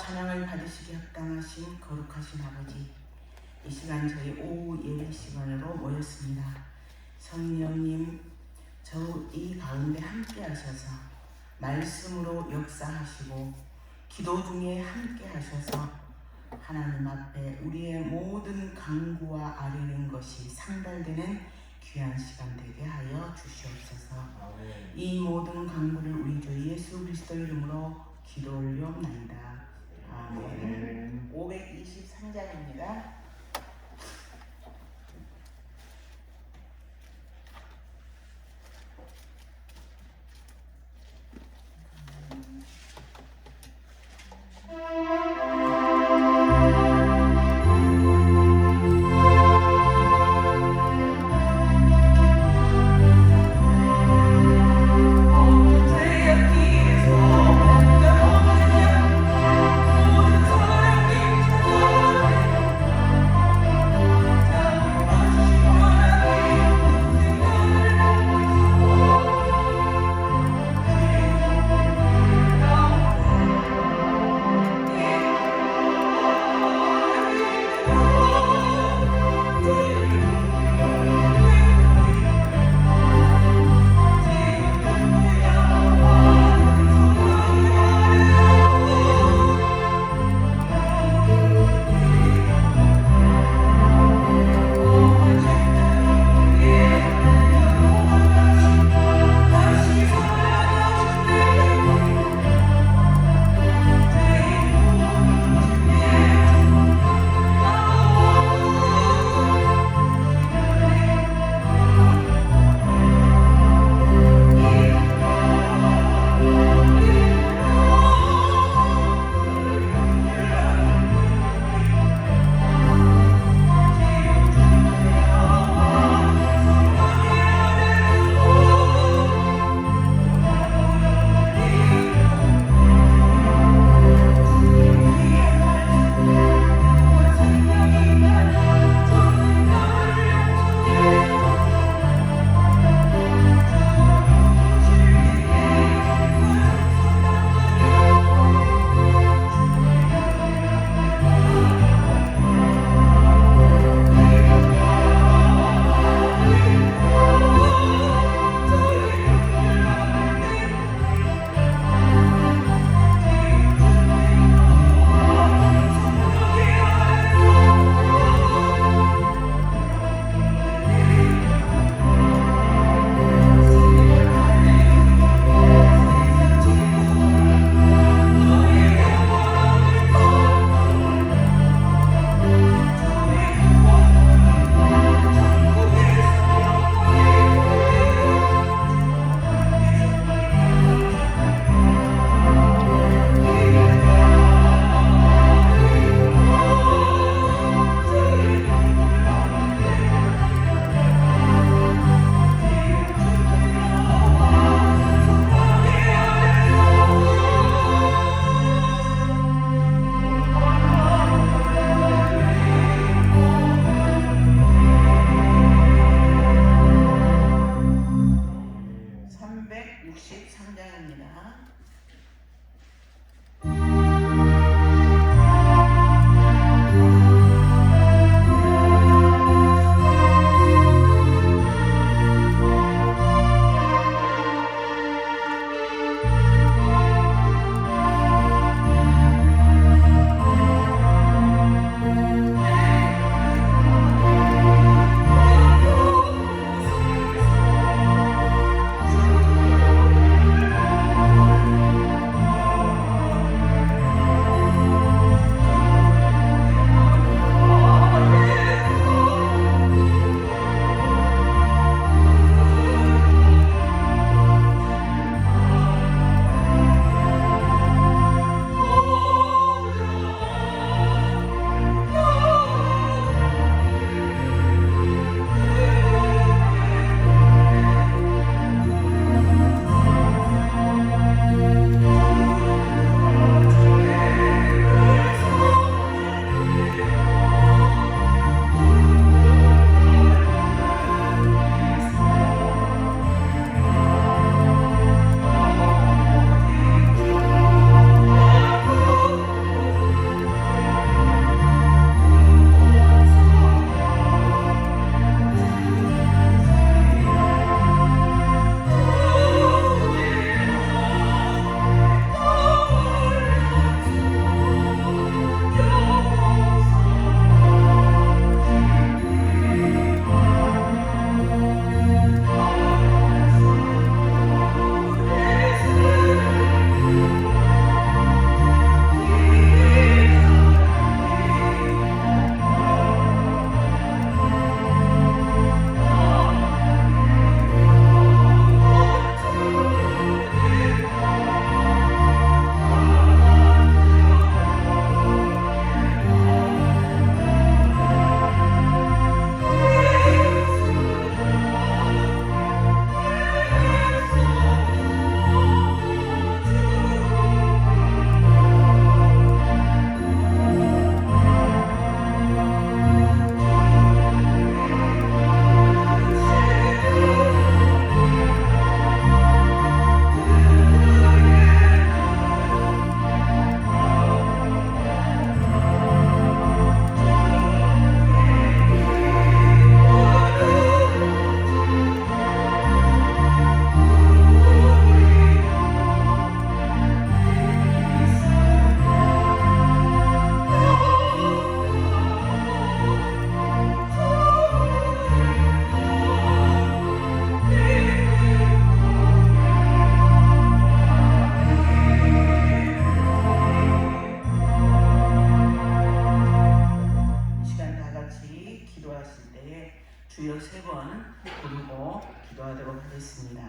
찬양을 받으시기 합당하신 거룩하신 아버지, 이 시간 저희 오후 예배 시간으로 모였습니다. 성령님, 이 가운데 함께 하셔서 말씀으로 역사하시고 기도 중에 함께 하셔서 하나님 앞에 우리의 모든 간구와 아뢰는 것이 상달되는 귀한 시간 되게 하여 주시옵소서. 아멘. 이 모든 간구를 우리 주 예수 그리스도 이름으로 기도 올려옵나이다. 아멘. 523장입니다. 마음으로 기도하도록 하겠습니다.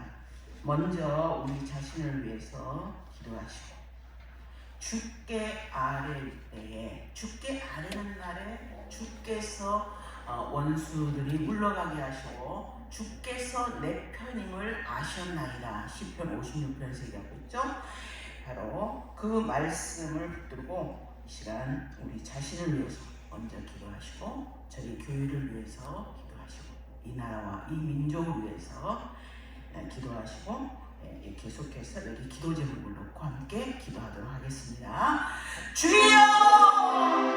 먼저 우리 자신을 위해서 기도하시고, 주께 아뢰 때에, 주께 아뢰는 날에 주께서 원수들이 물러가게 하시고 주께서 내 편임을 아셨나이다. 시편 56편에서 얘기하고 있죠. 바로 그 말씀을 붙들고 이 시간 우리 자신을 위해서 먼저 기도하시고, 저희 교회를 위해서 기도하시고, 이 나라와 이 민족을 위해서 기도하시고, 계속해서 여기 기도 제목을 놓고 함께 기도하도록 하겠습니다. 주여!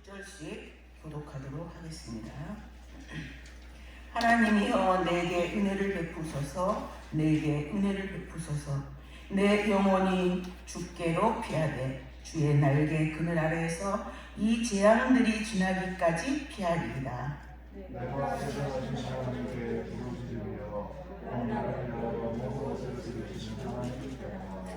6절씩 교독하도록 하겠습니다. 하나님이여 내게 은혜를 베푸소서, 내게 은혜를 베푸소서. 내 영혼이 주께로 피하되 주의 날개 그늘 아래에서 이 재앙들이 지나기까지 피하리이다. 내가 세상하신 하나님께 부르짖으며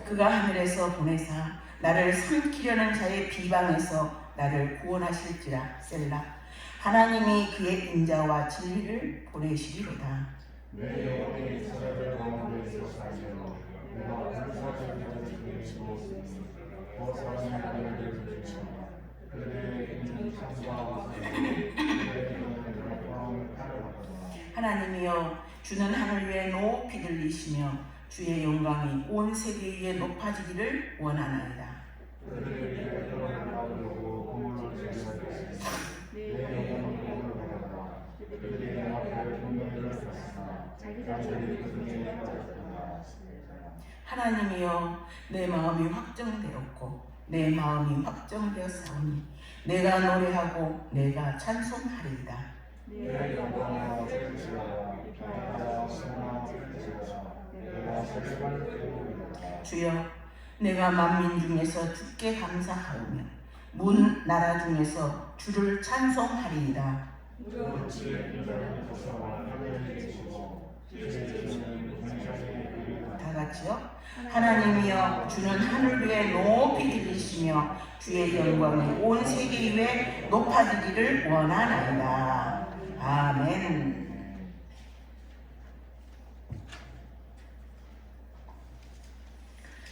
그가 하늘에서 보내사 나를 삼키려는 자의 비방에서 나를 구원하실지라. 셀라. 하나님이 그의 인자와 진리를 보내시리로다. 내 영혼이 이스라엘 가운데에서 살며 내가 불사자들을 주었으니 거사는 하늘을 주시며 그들의 인중 창조하고 하나님이여 주는 하늘 위에 높이 들리시며 주의 영광이 온 세계 위에 높아지기를 원하나이다. 그들의 위에 평안을 받으려고 공물을 제기하겠으니 내 영혼이 복을 받았다. 그들이 내 앞에 분노를 했으나 자기들이 그 중에 빠졌다. 하나님이여 내 마음이 확정되었고 내 마음이 확정되었사오니 내가 노래하고 내가 찬송하리이다. 내 영광을 주시라. 내가 소망을 주시라. 내가 세상을 깨우리라. 주여 내가 만민 중에서 주께 감사하오며 문 나라 중에서 주를 찬송하리이다. 무릇지의 인자를 보사와 하늘에 계시고 지혜주는 공장에 이르다. 다 같이요. 하나님이여 주는 하늘 위에 높이 들리시며 주의 영광이 온 세계 위에 높아지기를 원하나이다. 아멘.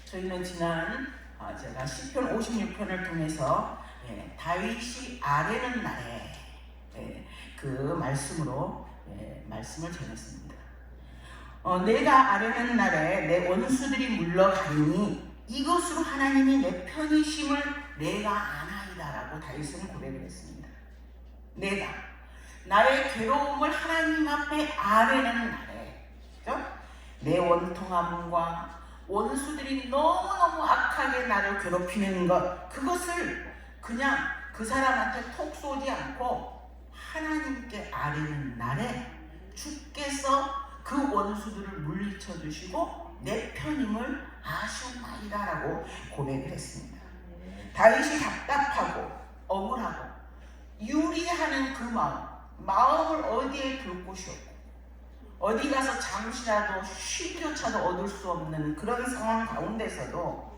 저희는 지난 제가 시편 56편을 통해서 다윗이 아뢰는 날에 그 말씀으로 말씀을 전했습니다. 내가 아뢰는 날에 내 원수들이 물러가리니 이것으로 하나님이 내 편이심을 내가 아나이다라고 다윗은 고백을 했습니다. 내가 나의 괴로움을 하나님 앞에 아뢰는 날에, 그렇죠? 내 원통함과 원수들이 너무너무 악하게 나를 괴롭히는 것, 그것을 그냥 그 사람한테 톡 쏘지 않고 하나님께 아뢰는 날에 주께서 그 원수들을 물리쳐 주시고 내 편임을 아셨나이다라고 고백을 했습니다. 다윗이 답답하고 억울하고 유리하는 그 마음을 어디에 둘 곳이 없고 어디 가서 잠시라도 쉼조차도 얻을 수 없는 그런 상황 가운데서도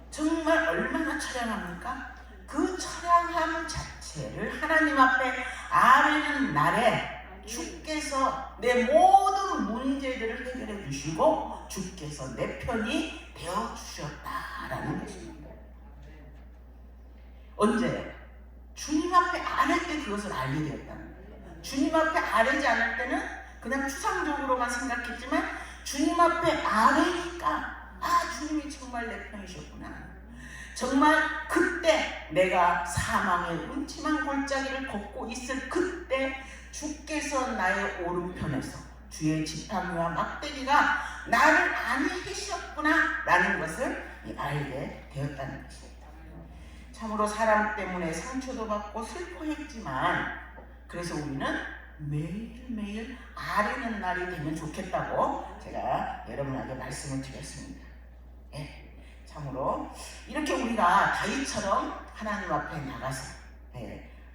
정말 얼마나 처량합니까? 그 처량함 자체를 하나님 앞에 아뢰는 날에 주께서 내 모든 문제들을 해결해 주시고 주께서 내 편이 되어 주셨다라는 것입니다. 언제? 주님 앞에 아뢰 때 그것을 알게 되었다는 거예요. 주님 앞에 아뢰지 않을 때는 그냥 추상적으로만 생각했지만 주님 앞에 아뢰니까 주님이 정말 내 편이셨구나. 정말 그때 내가 사망의 음침한 골짜기를 걷고 있을 그때 주께서 나의 오른편에서 주의 지팡이와 막대기가 나를 안위하셨구나 라는 것을 알게 되었다는 것입니다. 참으로 사람 때문에 상처도 받고 슬퍼했지만 그래서 우리는 매일매일 아뢰는 날이 되면 좋겠다고 제가 여러분에게 말씀을 드렸습니다. 참으로 이렇게 우리가 다윗처럼 하나님 앞에 나가서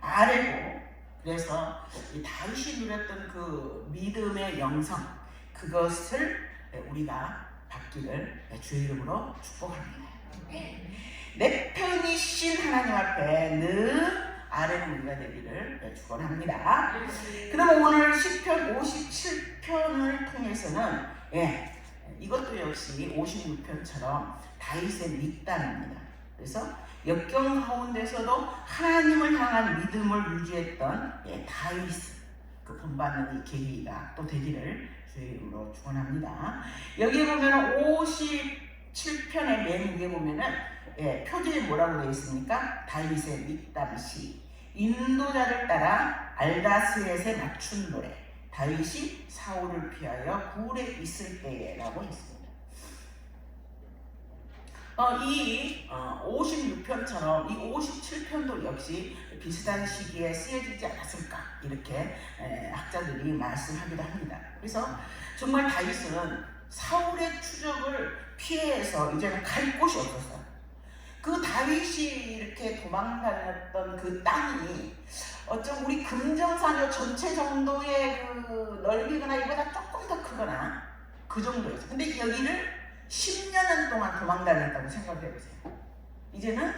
아뢰고 그래서 이 다윗이 누렸던 그 믿음의 영성 그것을 우리가 받기를 주의 이름으로 축복합니다. 내 편이신 하나님 앞에 늘 아뢰는 우리가 되기를 축원합니다. 그러면 오늘 시편 57편을 통해서는 이것도 역시 56편처럼 다윗의 밑단입니다. 그래서 역경 가운데서도 하나님을 향한 믿음을 유지했던 다윗 그 본받는 이 계기가 또 되기를 주의 이름으로 축원합니다. 여기 보면 57편의 맨 위에 보면은 표지에 뭐라고 되어 있습니까? 다윗의 밑담시 인도자를 따라 알다스렛에 맞춘 노래 다윗이 사울을 피하여 굴에 있을 때에라고 했습니다. 이 56편처럼 이 57편도 역시 비슷한 시기에 쓰여지지 않았을까 이렇게 학자들이 말씀하기도 합니다. 그래서 정말 다윗은 사울의 추적을 피해서 이제는 갈 곳이 없었어요. 그 다윗이 이렇게 도망다녔던 그 땅이 어쩜 우리 금정산역 전체 정도의 그 넓이거나 이보다 조금 더 크거나 그 정도였어요. 근데 여기를 10년은 동안 도망다녔다고 생각해 보세요. 이제는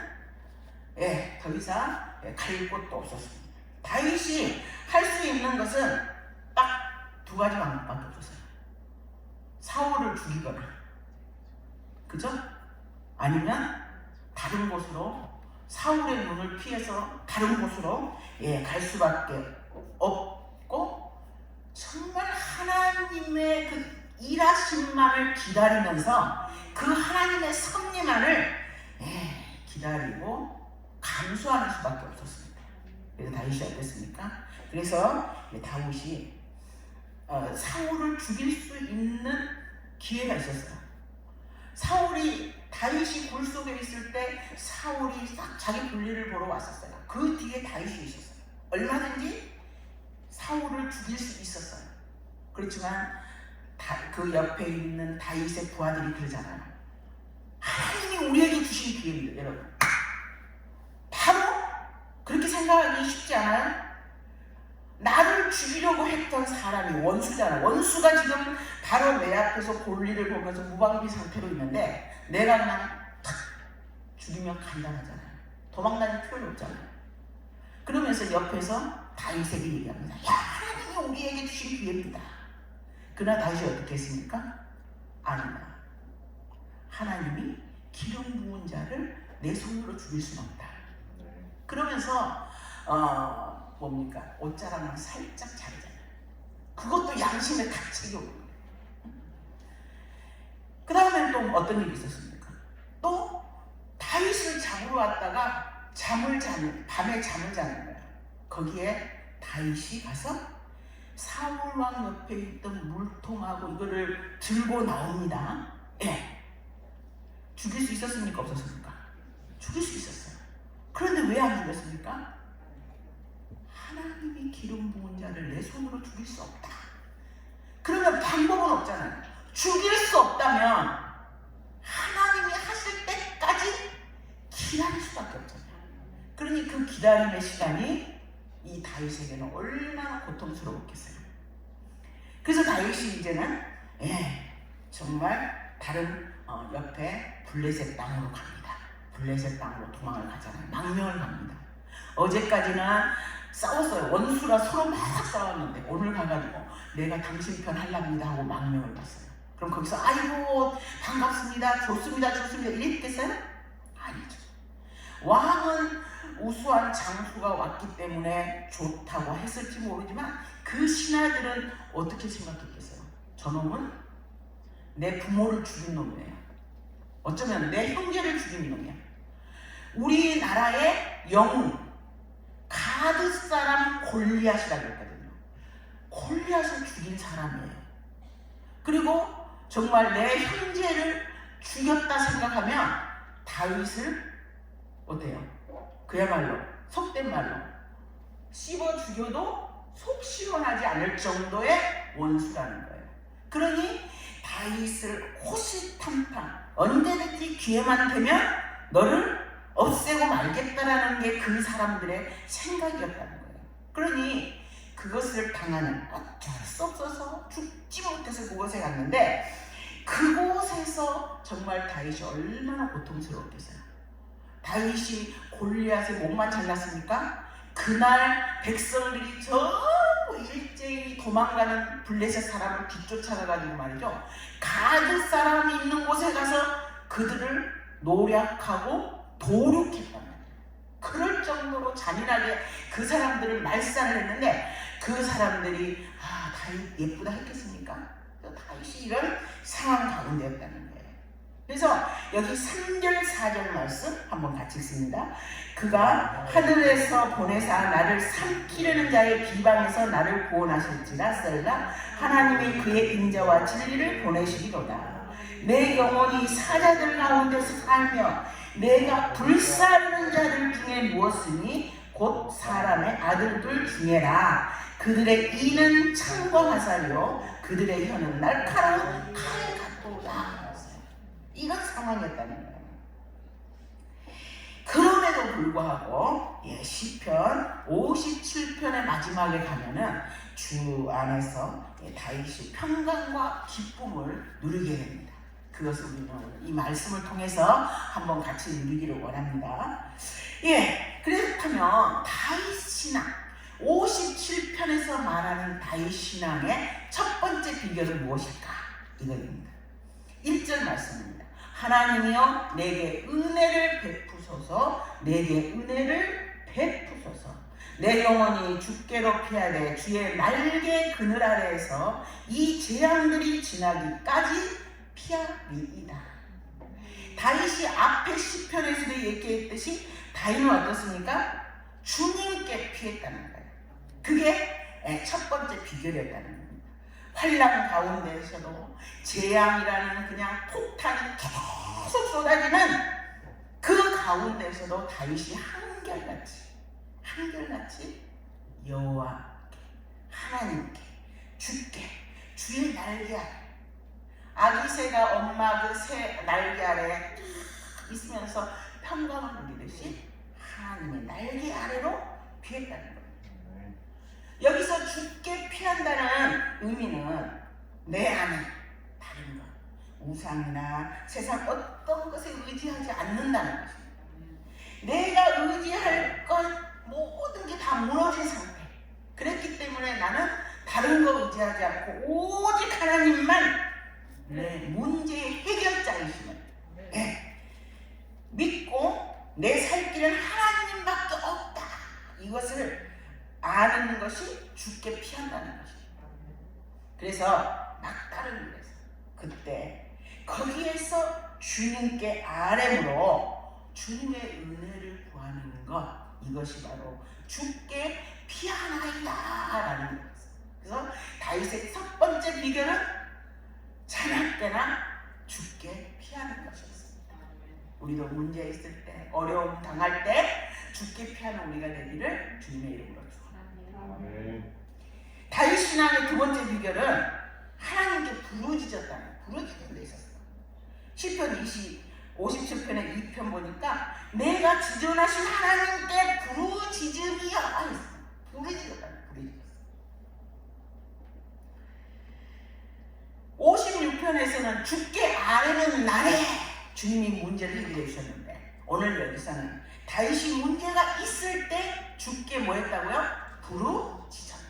더 이상 갈 곳도 없었습니다. 다윗이 할 수 있는 것은 딱 두 가지 방법밖에 없었어요. 사울을 죽이거나, 그죠? 아니면 다른 곳으로, 사울의 눈을 피해서 다른 곳으로 갈 수밖에 없고, 정말 하나님의 그 일하심만을 기다리면서 그 하나님의 섭리만을 기다리고 감수하는 수밖에 없었습니다. 그래서 다윗이 어땠습니까? 그래서 다윗이 사울을 죽일 수 있는 기회가 있었어요. 사울이 다윗이 굴 속에 있을 때 사울이 딱 자기 볼일을 보러 왔었어요. 그 뒤에 다윗이 있었어요. 얼마든지 사울을 죽일 수 있었어요. 그렇지만 그 옆에 있는 다윗의 부하들이 그러잖아요. 하나님이 우리에게 주신 기회입니다, 여러분. 바로 그렇게 생각하기 쉽지 않아요? 나를 죽이려고 했던 사람이 원수잖아. 원수가 지금 바로 내 앞에서 볼일을 보면서 무방비 상태로 있는데 내가 그냥 탁 죽이면 간단하잖아요. 도망다닐 필요는 없잖아요. 그러면서 옆에서 다윗에게 얘기합니다. 야, 하나님이 우리에게 주신 기회입니다. 그러나 다윗이 어떻게 했습니까? 아니다. 하나님이 기름 부은 자를 내 손으로 죽일 수는 없다. 그러면서 뭡니까? 옷자락만 살짝 자르잖아요. 그것도 양심의 가책이옵니다. 그 다음에 또 어떤 일이 있었습니까? 또 다윗을 잡으러 왔다가 밤에 잠을 자는 거야. 거기에 다윗이 가서 사울왕 옆에 있던 물통하고 이거를 들고 나옵니다. 죽일 수 있었습니까? 없었습니까? 죽일 수 있었어요. 그런데 왜 안 죽였습니까? 하나님이 기름 부은 자를 내 손으로 죽일 수 없다. 그러면 방법은 없잖아요. 죽일 수 없다면 하나님이 하실 때까지 기다릴 수밖에 없잖아요. 그러니 그 기다림의 시간이 이 다윗에게는 얼마나 고통스러웠겠어요. 그래서 다윗이 이제는 정말 다른 옆에 블레셋 땅으로 갑니다. 블레셋 땅으로 도망을 가잖아요. 망명을 갑니다. 어제까지는 싸웠어요. 원수라 서로 막 싸웠는데 오늘 가가지고 내가 당신 편 하랍니다 하고 망명을 갔어요. 그럼 거기서 아이고 반갑습니다, 좋습니다, 좋습니다 이랬겠어요? 아니죠. 왕은 우수한 장수가 왔기 때문에 좋다고 했을지 모르지만 그 신하들은 어떻게 생각했겠어요? 저놈은 내 부모를 죽인 놈이에요. 어쩌면 내 형제를 죽인 놈이야. 우리나라의 영웅 가드 사람 골리앗이라고 했거든요. 골리앗을 죽인 사람이에요. 그리고 정말 내 형제를 죽였다 생각하면 다윗을 어때요? 그야말로 속된 말로 씹어 죽여도 속 시원하지 않을 정도의 원수라는 거예요. 그러니 다윗을 호시탐탐 언제든지 기회만 되면 너를 없애고 말겠다라는 게 그 사람들의 생각이었다는 거예요. 그러니 그것을 당하는 어쩔 수 없어서 죽지 못해서 그곳에 갔는데 그곳에서 정말 다윗이 얼마나 고통스러웠겠어요. 다윗이 골리앗의 목만 잘랐습니까? 그날 백성들이 전부 일제히 도망가는 블레셋 사람을 뒤쫓아가가지고 말이죠. 가드 사람이 있는 곳에 가서 그들을 노략하고 도륙했단 말이에요. 그럴 정도로 잔인하게 그 사람들을 말살을 했는데 그 사람들이 다윗 예쁘다 했겠습니까? 다윗이 이런 상황 가운데였다는 거예요. 그래서 여기 3절 4절 말씀 한번 같이 읽습니다. 그가 하늘에서 보내사 나를 삼키려는 자의 비방에서 나를 구원하실지라 셀라. 하나님이 그의 인자와 진리를 보내시리로다. 내 영혼이 사자들 가운데서 살며 내가 불사르는 자들 중에 무엇이니 곧 사람의 아들들 중에라. 그들의 이는 창과 화살이요 그들의 혀는 날카로운 칼 같도다. 이런 상황이었다는 거예요. 그럼에도 불구하고 시편 57편의 마지막에 가면은 주 안에서 다윗이 평강과 기쁨을 누리게 됩니다. 그것을 우리는 이 말씀을 통해서 한번 같이 누리기를 원합니다. 그렇다면 다윗 신앙 57편에서 말하는 다윗 신앙의 첫 번째 비결은 무엇일까? 이거입니다. 1절 말씀입니다. 하나님이여 내게 은혜를 베푸소서. 내게 은혜를 베푸소서. 내 영혼이 주께로 피하되 주의 날개 그늘 아래에서 이 재앙들이 지나기까지 피하리이다. 다윗이 앞에 시편에서도 얘기했듯이 다윗은 어떻습니까? 주님께 피했다는 거예요. 그게 첫 번째 비결이었다는 겁니다. 환난 가운데에서도 재앙이라는 그냥 폭탄이 계속 쏟아지는 그 가운데에서도 다윗이 한결같이 여호와께, 하나님께, 주께, 주의 날개 아래, 아기 새가 엄마 그 새 날개 아래 있으면서 평강을 누리듯이 하나님의 날개 아래로 피했다는 거예요. 여기서 주께 피한다는 의미는 내 안에 다른 것, 우상이나 세상 어떤 것에 의지하지 않는다는 것입니다. 내가 의지할 것 모든 게 다 무너진 상태. 그랬기 때문에 나는 다른 거 의지하지 않고 오직 하나님만 내 문제의 해결자이심을 믿고 내 살 길은 하나님밖에 없다. 이것을 아는 것이 주께 피한다는 것입니다. 그래서 막다른 길에서 그때 거기에서 주님께 아뢰므로 주님의 은혜를 구하는 것, 이것이 바로 주께 피하나이다 라는 거예요. 그래서 다윗의 첫 번째 비결은 찬양 때나 주께 피하는 것이었습니다. 우리도 문제 있을 때, 어려움 당할 때 주께 피하는 우리가 되기를 주님의 이름으로 축원합니다. 다윗 신앙의 두 번째 비결은 하나님께 부르짖는 데 있었어요. 시편 57편의 2편 보니까 내가 지존하신 하나님께 부르짖음이야. 부르짖었다. 56편에서는 주께 아뢰는 날에 주님이 문제를 해결해 주셨는데, 오늘 여기서는 다윗이 문제가 있을 때 주께 뭐 했다고요? 부르짖었다.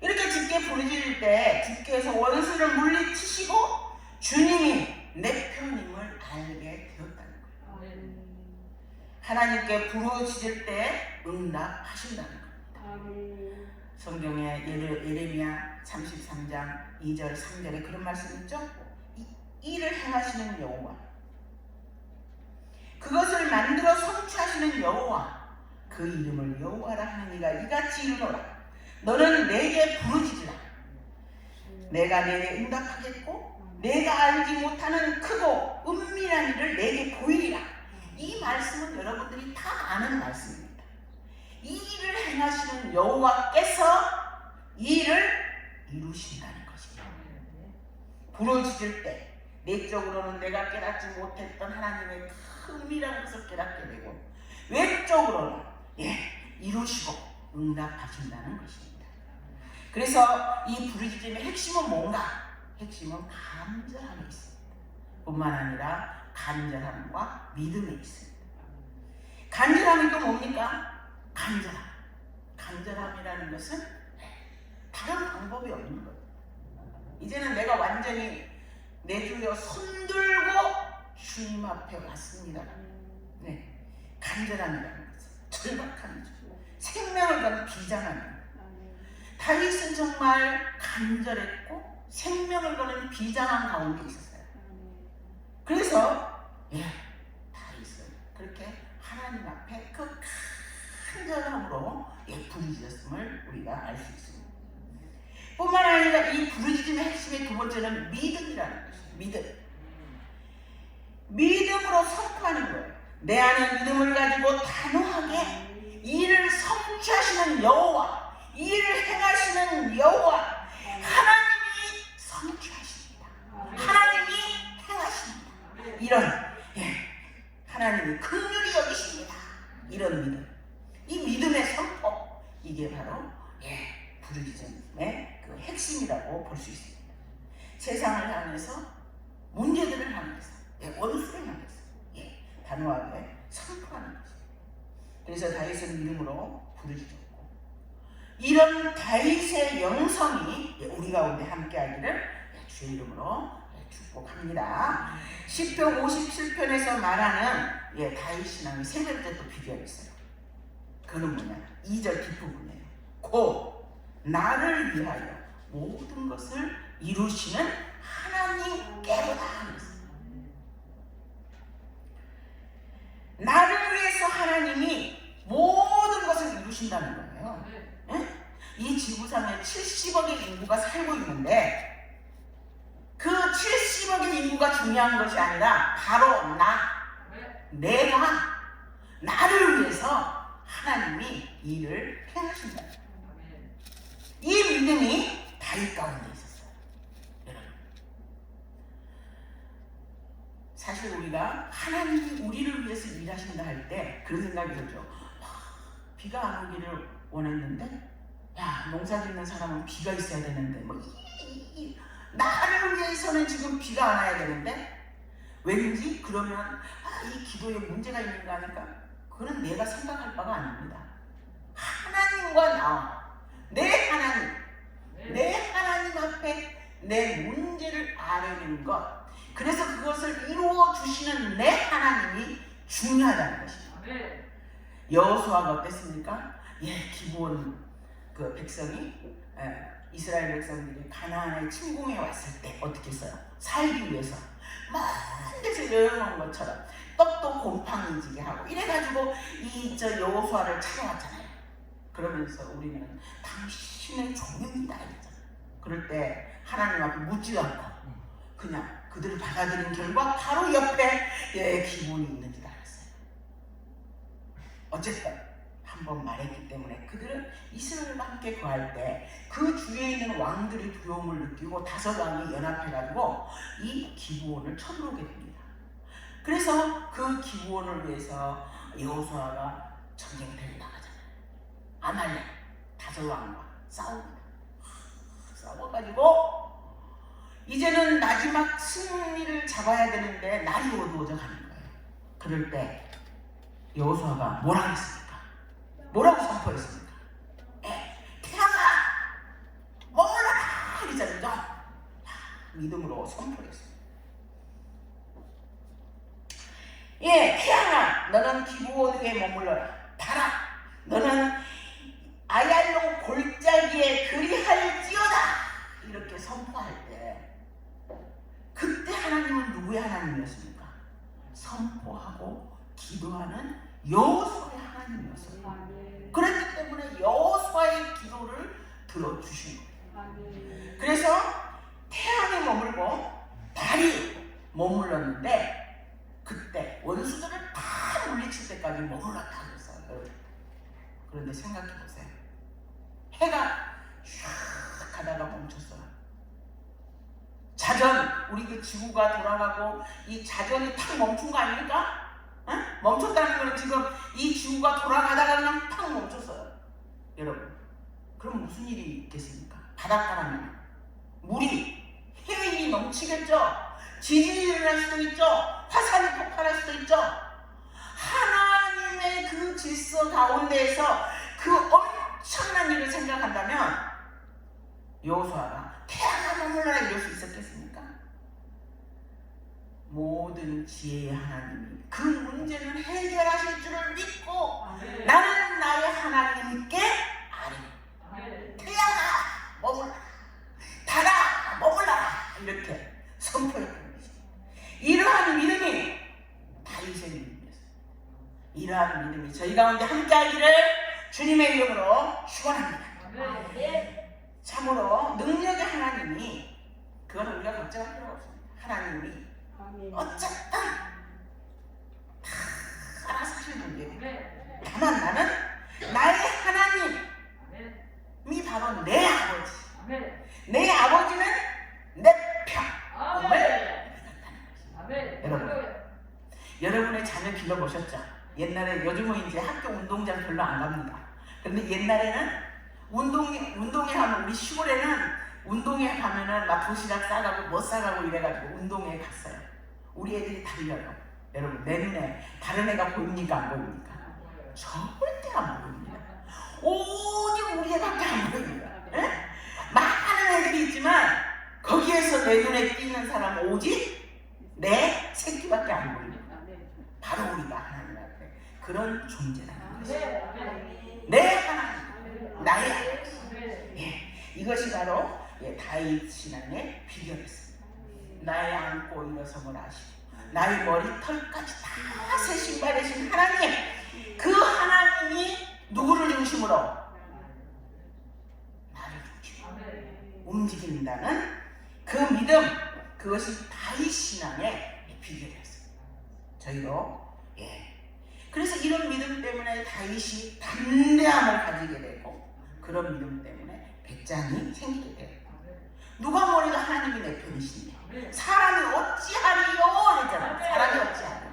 이렇게 주께 부르짖을 때 주께서 원수를 물리치시고 주님이 내 편임을 알게 되었다는 거예요. 하나님께 부르짖을 때 응답하신다는 겁니다. 성경에 예레미야 33장 2절 3절에 그런 말씀 있죠? 이를 행하시는 여호와, 그것을 만들어 성취하시는 여호와, 그 이름을 여호와라 하는 이가 이같이 이르노라. 너는 내게 부르짖으라. 내가 내게 응답하겠고 내가 알지 못하는 크고 은밀한 일을 내게 보이리라. 이 말씀은 여러분들이 다 아는 말씀입니다. 이 일을 행하시는 여호와께서 이 일을 이루신다는 것입니다. 부르짖을 때 내적으로는 내가 깨닫지 못했던 하나님의 은밀한 것을 깨닫게 되고, 외적으로는 이루시고 응답하신다는 것입니다. 그래서 이 부르짖음의 핵심은 뭔가? 핵심은 간절함에 있습니다. 뿐만 아니라 간절함과 믿음에 있습니다. 간절함이 또 뭡니까? 간절함이라는 것은 다른 방법이 없는 거예요. 이제는 내가 완전히 내 주여 손들고 주님 앞에 왔습니다. 간절함이라는 것은 절박한 주, 생명을 거는 비장함입니다. 다윗은 정말 간절했고 생명을 거는 비장한 가운데 있었어요. 그래서 다윗은 그렇게 하나님 앞에 그 간절함으로 부르짖었음을 우리가 알 수 있습니다. 뿐만 아니라 이 부르짖음의 핵심의 두 번째는 믿음이라는 것이에요. 믿음으로 선포하는 거예요. 내 안에 믿음을 가지고 단호하게 이를 성취하시는 여호와, 이를 행하시는 여호와, 하나님이 성취하십니다. 하나님이 행하십니다. 이런 하나님이 긍휼히 여기십니다. 이런 믿음, 이 믿음의 선포, 이게 바로 부르짖음의 그 핵심이라고 볼 수 있습니다. 세상을 향해서, 문제들을 향해서, 원수를 향해서 단호하게 선포하는 것입니다. 그래서 다윗은 믿음으로 부르짖었고, 이런 다윗의 영성이 우리 가운데 함께하기를 주의 이름으로 축복합니다. 시편 57편에서 말하는 다윗 신앙의 세 번째 또 비결이 있어요. 그는 뭐냐? 2절 뒷부분이에요. 곧 나를 위하여 모든 것을 이루시는 하나님께로다. 나를 위해서 하나님이 모든 것을 이루신다는 거예요. 이 지구상에 70억의 인구가 살고 있는데 그 70억의 인구가 중요한 것이 아니라 바로 내가 나를 위해서 하나님이 일을 행하신다. 이 믿음이 다윗 가운데 있었어요. 여러분, 사실 우리가 하나님이 우리를 위해서 일하신다 할 때 그런 생각이 들죠. 비가 안 오기를 원했는데, 농사 짓는 사람은 비가 있어야 되는데, 나를 위해서는 지금 비가 안 와야 되는데, 왠지 그러면 이 기도에 문제가 있는가 하니까 그건 내가 생각할 바가 아닙니다. 하나님과 나와 내 하나님 앞에 내 문제를 아뢰는 것, 그래서 그것을 이루어 주시는 내 하나님이 중요하다는 것입니다. 여호수아가 어땠습니까? 기브온 그 백성이 이스라엘 백성들이 가나안에 침공해 왔을 때 어떻게 했어요? 살기 위해서 먼 데서 여행한 것처럼 떡도 곰팡이지게 하고 이래가지고 여호수아를 찾아왔잖아요. 그러면서 우리는 당신의 종입니다 이랬잖아요. 그럴 때 하나님 앞에 묻지도 않고 그냥 그들을 받아들인 결과 바로 옆에 기본이 있는지 알았어요. 어쨌든 한번 말했기 때문에 그들은 이스라엘과 함께 거할 때 그 주위에 있는 왕들이 두려움을 느끼고 5왕이 연합해가지고 이 기브온을 쳐들어오게 됩니다. 그래서 그 기브온을 위해서 여호수아가 전쟁터에 나가잖아요. 아말렉 5왕과 싸웁니다. 싸워가지고 이제는 마지막 승리를 잡아야 되는데 날이 어두워져 가는 거예요. 그럴 때 여호수아가 뭐라고 했습니까? 뭐라고 선포했습니까? 태양아 머물러라 이러잖아요. 믿음으로 선포했습니다. 태양아 너는 기브온 위에 머물러라. 달아 너는 아얄론 골짜기에 그리할지어다. 이렇게 선포할 때 그때 하나님은 누구의 하나님이었습니까? 선포하고 기도하는 여호수아의 하나님이었어요. 그렇기 때문에 여호수아의 기도를 들어주신 거예요. 그래서 태양에 머물고 달이 머물렀는데 그때 원수들을 다 물리칠 때까지 머물렀다 그랬어요. 그런데 생각해보세요. 해가 슉 가다가 멈췄어요. 자전, 우리 그 지구가 돌아가고 이 자전이 탁 멈춘 거 아닙니까? 멈췄다는 건 지금 이 지구가 돌아가다가 그냥 탁 멈췄어요. 여러분, 그럼 무슨 일이 있겠습니까? 바닷바람이 물이 해일이 넘치겠죠. 지진이 일어날 수도 있죠. 화산이 폭발할 수도 있죠. 하나님의 그 질서 가운데에서 그 엄청난 일을 생각한다면 여호수아가 태양아 머물러라 이럴 수 있었겠습니까? 모든 지혜의 하나님이 그 문제를 해결하실 줄을 믿고 나는 나의 하나님께 아뢰. 태양아 머물러라. 달아 머물러라. 이렇게 선포했던 것입니다. 이러한 믿음이 다윗의 믿음이었어요. 이러한 믿음이 저희 가운데 함께하기를 주님의 이름으로 축원합니다. 참 참으로 능력의 하나님이, 그건 우리가 걱정할 필요가 없습니다. 하나님이 어쨌든 다 알아서 하실 문제예요. 다만 나는 나의 하나님이 바로 내 아버지, 내 아버지는 내 평을 여러분의 자녀 길러보셨죠? 옛날에, 요즘은 이제 학교 운동장 별로 안 갑니다. 근데 옛날에는 운동회 하면, 우리 시골에는 운동회 가면은 막 도시락 싸가고 뭐 싸가고 이래가지고 운동회 갔어요. 우리 애들이 달려요. 여러분, 내 눈에 다른 애가 보입니까? 안 보입니까? 절대 안 보입니다. 오직 우리 애밖에 안 보입니다. 에? 많은 애들이 있지만 거기에서 내 눈에 띄는 사람은 오직 내 새끼밖에 안 보입니다. 바로 우리가 하나님 앞에 그런 존재라는 것입니다. 내 하나님, 나의 아버지. 예, 이것이 바로 다윗 신앙의 비결이었습니다. 나의 안고 일어섬을 아시고 나의 머리털까지 다 세신 바르신 하나님, 그 하나님이 누구를 중심으로? 나를 중심으로 움직인다는 그 믿음, 그것이 다윗 신앙의 비결이었습니다. 저희도 그래서 이런 믿음 때문에 다윗이 담대함을 가지게 되고, 그런 믿음 때문에 배짱이 생기게 돼요. 누가 뭐래도 하나님이 내 편이시냐, 사람이 어찌하리요 그랬잖아요. 사람이 어찌하리요.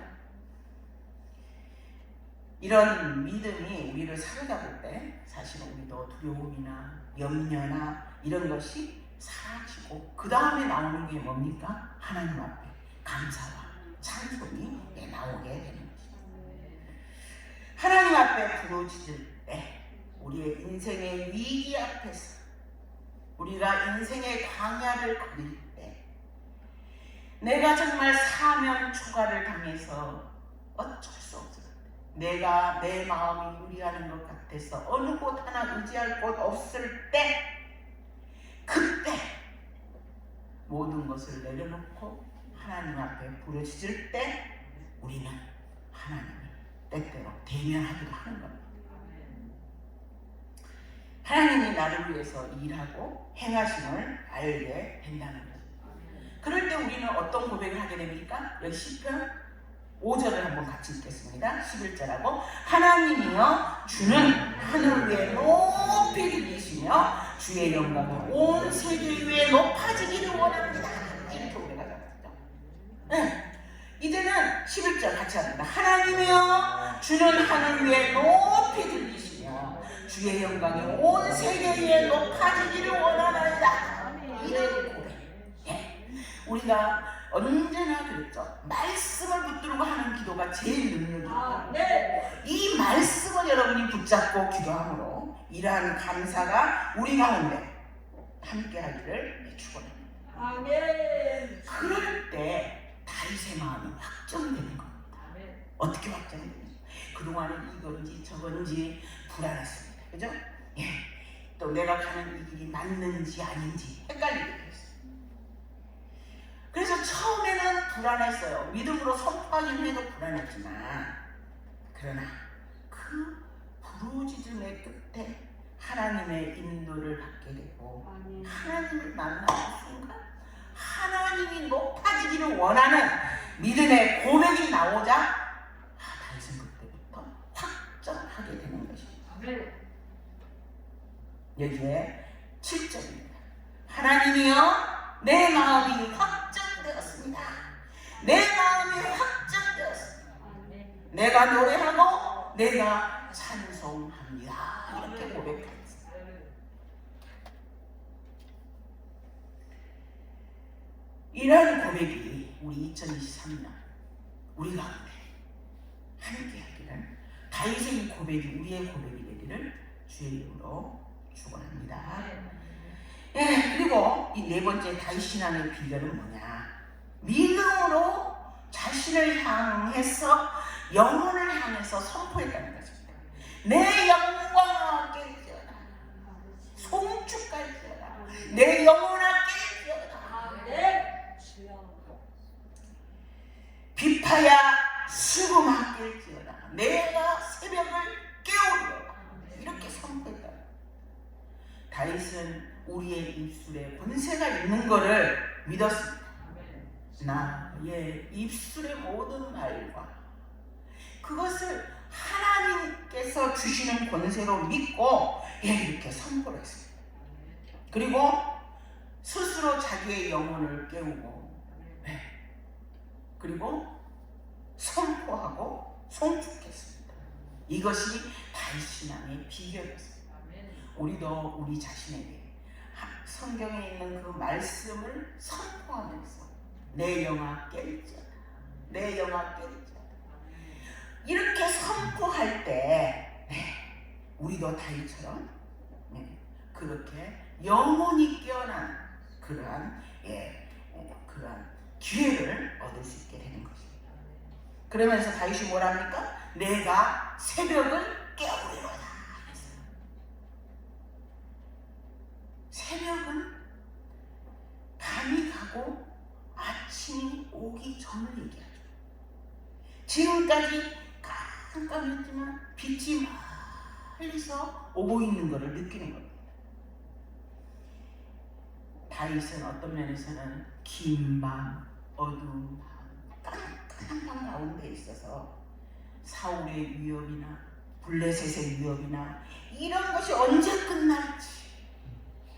이런 믿음이 우리를 사로잡을 때 사실은 우리도 두려움이나 염려나 이런 것이 사라지고, 그 다음에 나오는 게 뭡니까? 하나님 앞에 감사와 찬송이 나오게 되는 것입니다. 하나님 앞에 부르짖을 때, 우리의 인생의 위기 앞에서, 우리가 인생의 광야를 걸을 때, 내가 정말 사면 초가를 당해서 어쩔 수 없을 때, 내가 내 마음이 유리하는 것 같아서 어느 곳 하나 의지할 곳 없을 때, 그때 모든 것을 내려놓고 하나님 앞에 부르짖을 때 우리는 하나님을 때때로 대면하기도 하는 겁니다. 하나님이 나를 위해서 일하고 행하심을 알게 된다는 거죠. 그럴 때 우리는 어떤 고백을 하게 됩니까? 여기 시편 5절을 한번 같이 읽겠습니다. 11절하고 하나님이여 주는 하늘 위에 높이 들리시며 주의 영광이 온 세계 위에 높아지기를 원합니다. 이렇게 우리가 나왔죠. 네. 이제는 11절 같이 합니다. 하나님이여 주는 하늘 위에 높이 들리시며 주의 영광이 온 세계 위에 높아지기를 원하나이다. 이런 고백. 우리가 언제나 그랬죠. 말씀을 붙들고 하는 기도가 제일 능력입니다. 이 말씀을 여러분이 붙잡고 기도함으로 이러한 감사가 우리 가운데 함께 하기를 축원합니다. 아멘. 그럴 때 다윗의 마음이 확정되는 겁니다. 어떻게 확정됩니까? 그동안은 이건지 저건지 불안했습니다. 그죠? 또 내가 가는 이 길이 맞는지 아닌지 헷갈리게 됐어요. 그래서 처음에는 불안했어요. 믿음으로 선포하긴 해도 불안했지만, 그러나 그 부르짖음의 끝에 하나님의 인도를 받게 되고, 하나님을 만나는 순간 하나님이 높아지기를 원하는 믿음의 고백이 나오자 다윗은 그때부터 확정하게 되는 것입니다. 여기에 7절입니다. 하나님이여 내 마음이 확정되었습니다. 내 마음이 확정되었습니다. 내가 노래하고 내가 찬송합니다. 이렇게 고백했습니다. 이런 고백이 우리 2023년 우리 가운데 함께 하기를, 다윗의 이 고백이 우리의 고백이 되기를 주의 이름으로 축원합니다. 그리고 이 네 번째 다윗 신앙의 비결은 뭐냐? 믿음으로 자신을 향해서, 영혼을 향해서 선포했다는 것입니다. 내 영광아 깨지어라, 송축할지어라, 내 영혼아 깨지어라. 비파야 수금아 깰지어라, 내가 새벽을 깨우리라. 이렇게 선포했다. 다윗은 우리의 입술에 권세가 있는 것을 믿었습니다. 나의 입술의 모든 말과 그것을 하나님께서 주시는 권세로 믿고 이렇게 선포를 했습니다. 그리고 스스로 자기의 영혼을 깨우고 그리고 선포하고 송축했습니다. 이것이 다윗 신앙의 비결이었습니다. 우리도 우리 자신에게 성경에 있는 그 말씀을 선포하면서 내 영아 깨리지어다, 내 영아 깨리지어다, 이렇게 선포할 때 우리도 다윗처럼 그렇게 영혼이 깨어난 그러한 기회를 얻을 수 있게 되는 것입니다. 그러면서 다윗이 뭐랍니까? 내가 새벽을 깨우리로다 했어요. 새벽은 밤이 가고 아침이 오기 전을 얘기하죠. 지금까지 깜깜했지만 빛이 멀리서 오고 있는 것을 느끼는 겁니다. 다윗은 어떤 면에서는 긴 밤, 어두운 밤, 깜깜한 밤 가운데 있어서 사울의 위협이나 블레셋의 위협이나 이런 것이 언제 끝날지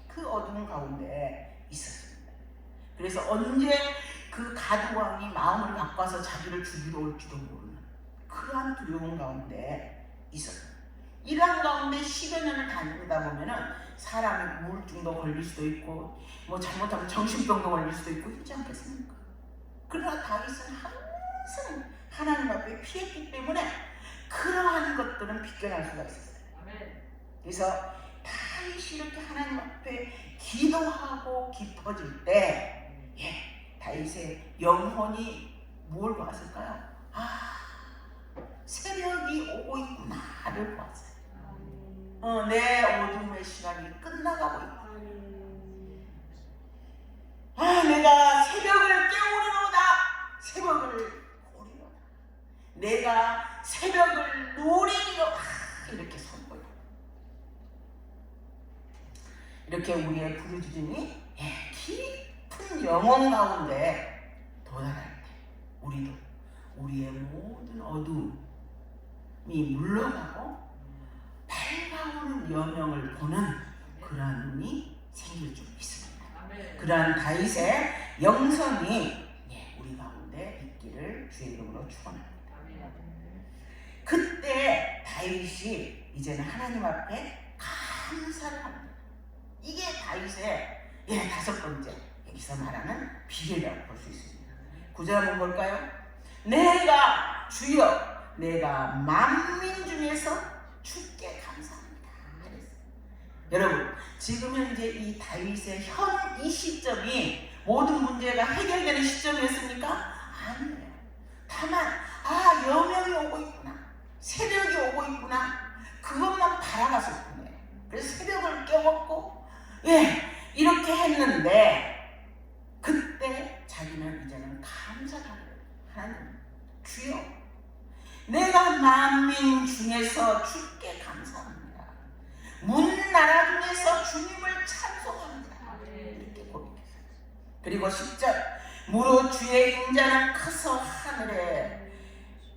그 어두운 가운데 있었습니다. 그래서 언제 그 가드왕이 마음을 바꿔서 자기를 죽이러 올지도 모르는 그러한 두려움 가운데 있었습니다. 이런 가운데 10여 년을 다니다 보면은 사람이 우울증도 걸릴 수도 있고 뭐 잘못하면 정신병도 걸릴 수도 있고 있지 않겠습니까? 그러나 다윗은 항상 하나님 앞에 피했기 때문에 그러한 것들은 비껴날 수가 있었어요. 그래서 다윗이 이렇게 하나님 앞에 기도하고 깊어질 때 다윗의 영혼이 뭘 보았을까요? 새벽이 오고 있구나를 보았어요. 내 어둠의 시간이 끝나가고 있다. 내가 새벽을 깨우리로다. 새벽을 보리로다. 내가 새벽을 노리리로다. 이렇게 선포해요. 이렇게 우리의 부르짖음이 깊은 영혼 가운데 도달할 때 우리도 우리의 모든 어둠이 물러가고 밝아오는 여명을 보는 그러한 눈이 생길 줄 믿습니다. 그러한 다윗의 영성이 우리 가운데 있기를 주의 이름으로 축원합니다. 그때 다윗이 이제는 하나님 앞에 감사를 합니다. 이게 다윗의 5번째 여기서 말하는 비결이라고 볼 수 있습니다. 9절 한번 볼까요? 내가 주여 내가 만민 중에서 주께 감사합니다. 여러분 지금 현재 이 다윗의 현 이 시점이 모든 문제가 해결되는 시점이었습니까? 아니에요. 다만 여명이 오고 있구나, 새벽이 오고 있구나, 그것만 바라봤을 뿐이에요. 그래서 새벽을 깨웠고 이렇게 했는데 그때 자기는 이제는 감사를 하는 거예요. 하나님 주여 내가 만민 중에서 주께 감사합니다. 문나라 중에서 주님을 찬송합니다. 이렇게 고백했어요. 그리고 10절 무릇 주의 인자는 커서 하늘에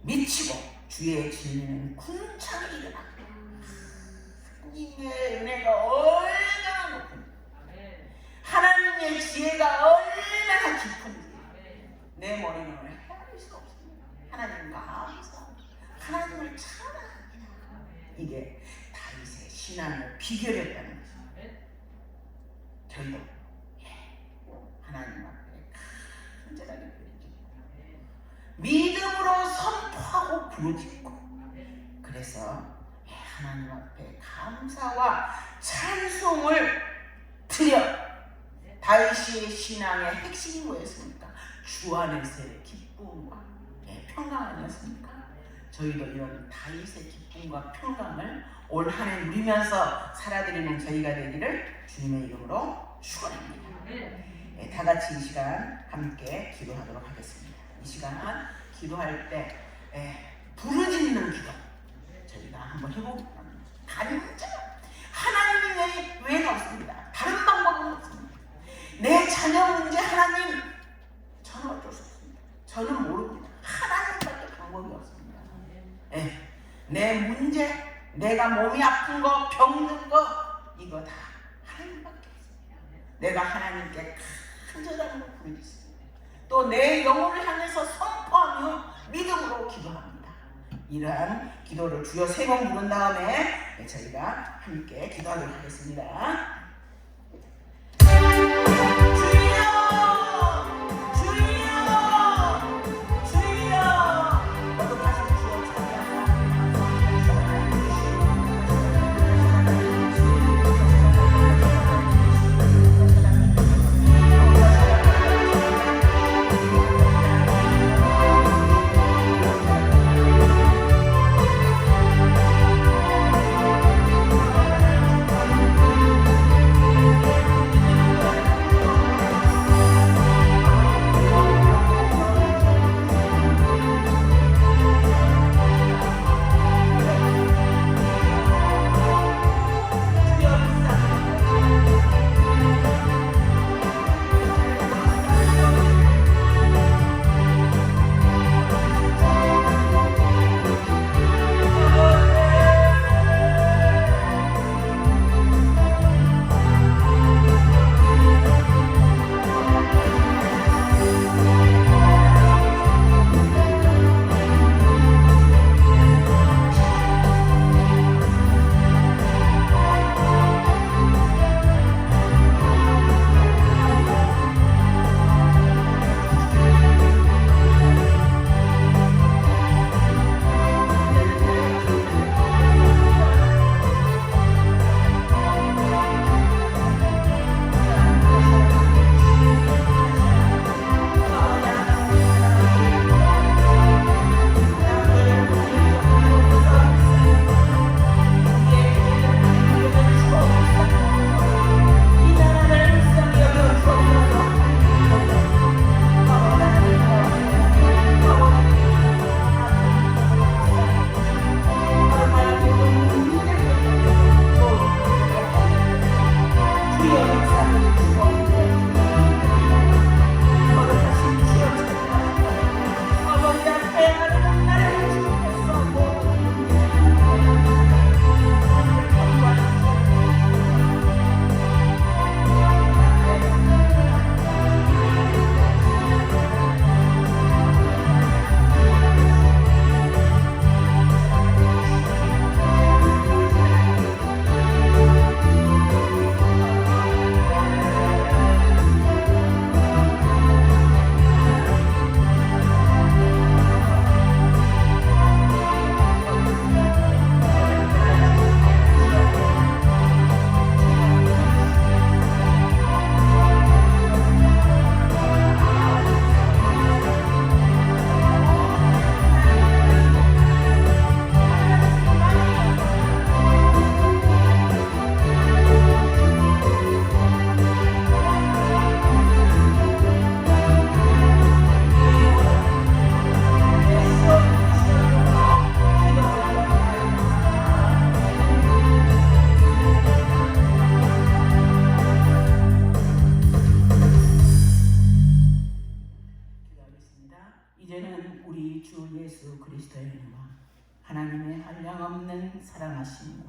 미치고 주의 진리는 궁창에 일어납니다. 하나님의 은혜가 얼마나 높은지, 하나님의 지혜가 얼마나 깊은지 내 머리는 헤아릴 수 없습니다. 하나님 감사합니다. 하나님을 찬양합니다. 이게 다윗의 신앙의 비결이었다는 것입니다. 저희도 하나님 앞에 간절하게 부르짖고 믿음으로 선포하고 부르짖고 그래서 하나님 앞에 감사와 찬송을 드려. 다윗의 신앙의 핵심이 뭐였습니까? 주 안에서의 기쁨과 평강 아니었습니까? 저희도 이런 다윗의 기쁨과 평강을 올 한 해 누리면서 살아드리는 저희가 되기를 주님의 이름으로 축원합니다. 다 같이 이 시간 함께 기도하도록 하겠습니다. 이 시간은 기도할 때 부르짖는 기도 저희가 한번 해보겠습니다. 간절 하나님의 외에는 없습니다. 다른 방법 내가 몸이 아픈 거, 병든 거 이거 다 하나님밖에 없습니다. 내가 하나님께 간절함으로 부르짖습니다. 또 내 영혼을 향해서 선포하며 믿음으로 기도합니다. 이러한 기도를 주여 3번 부른 다음에 저희가 함께 기도하도록 하겠습니다. 이제는 우리 주 예수 그리스도의 이름과 하나님의 한량없는 사랑하심으로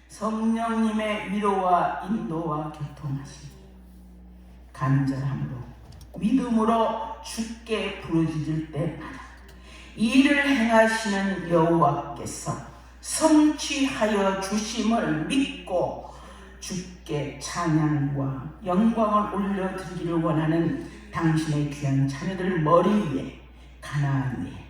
성령님의 위로와 인도와 교통하심 간절함으로 믿음으로 주께 부르짖을 때마다 이를 행하시는 여호와께서 성취하여 주심을 믿고 주께 찬양과 영광을 올려드리기를 원하는 당신의 귀한 자녀들 머리 위에 가나안 위에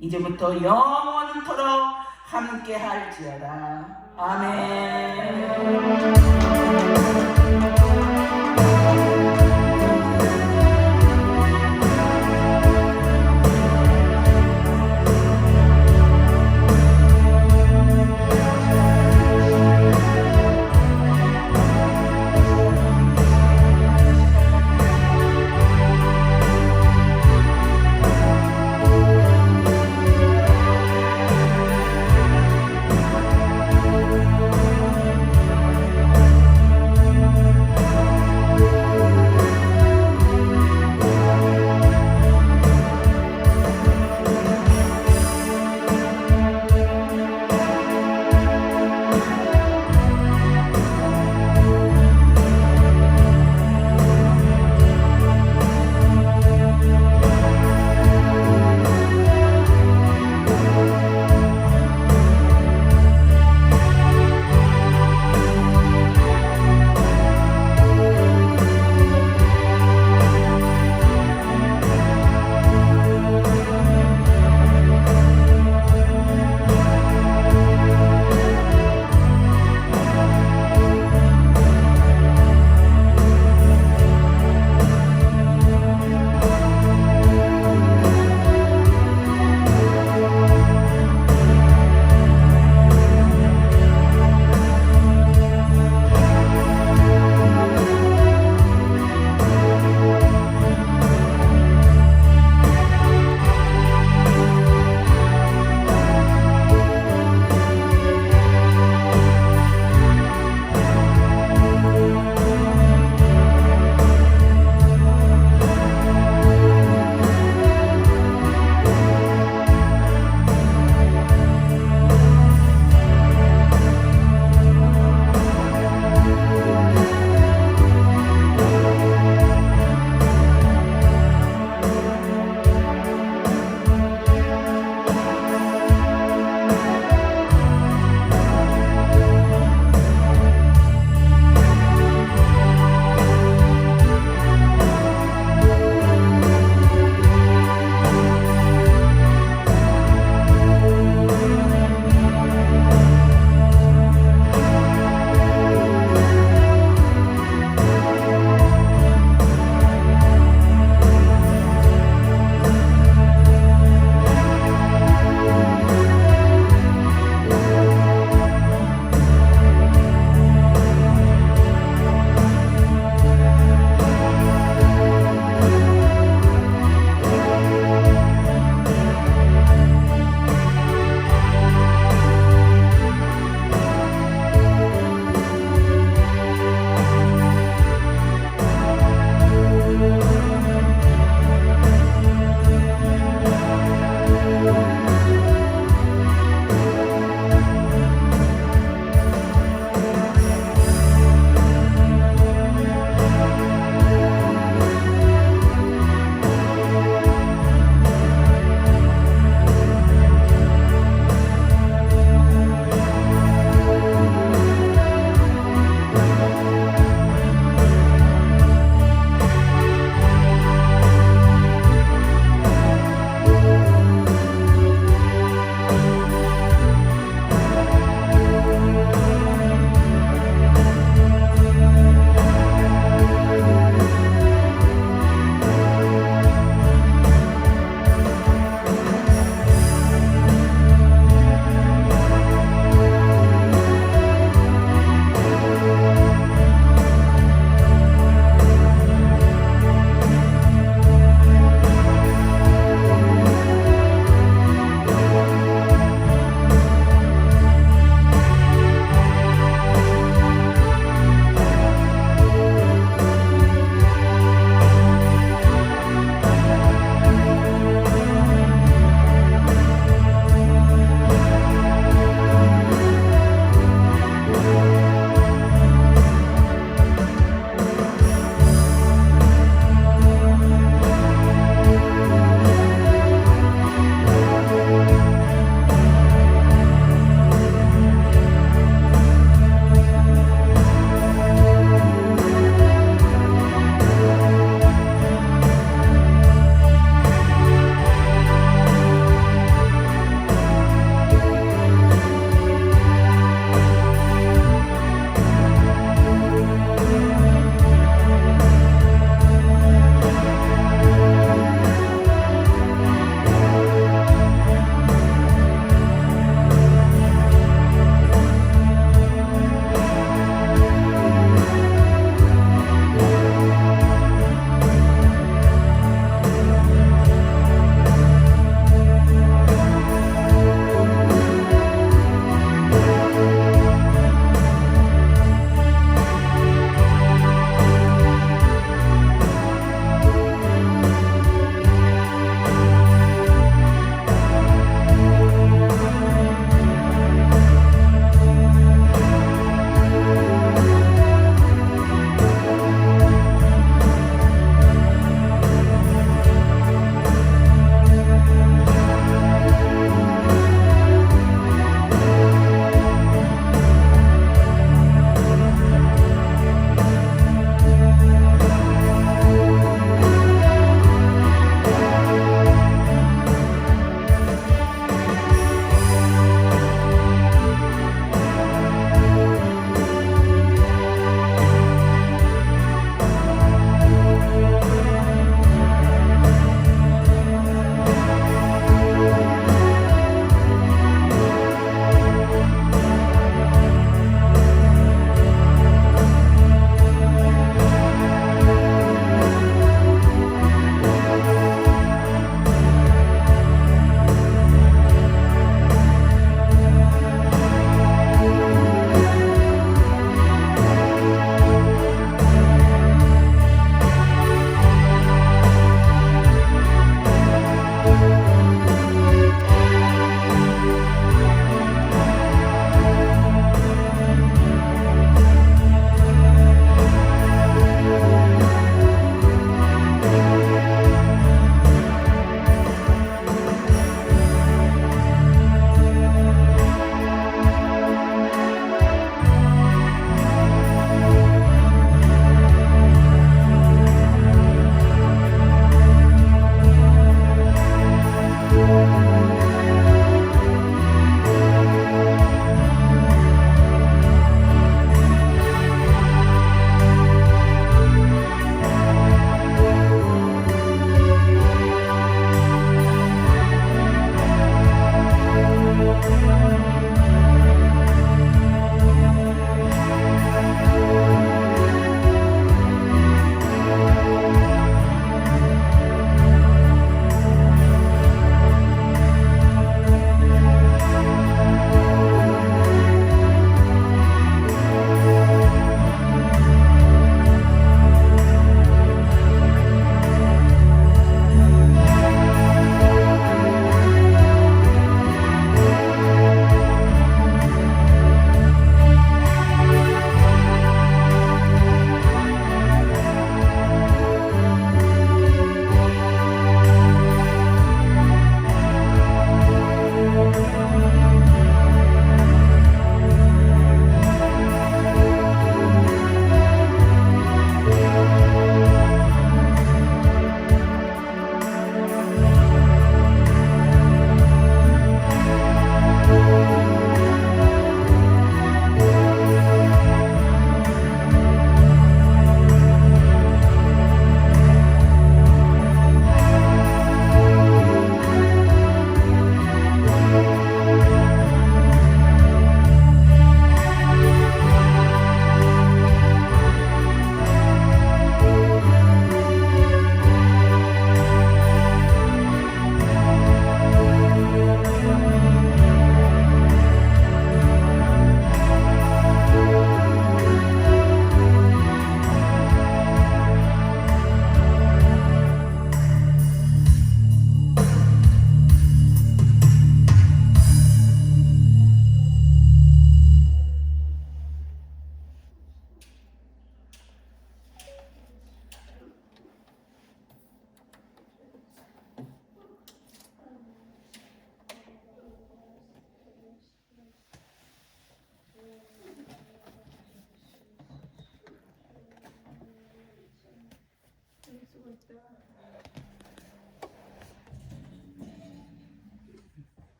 이제부터 영원토록 함께할지어다. 아멘.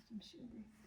좀 쉬운데.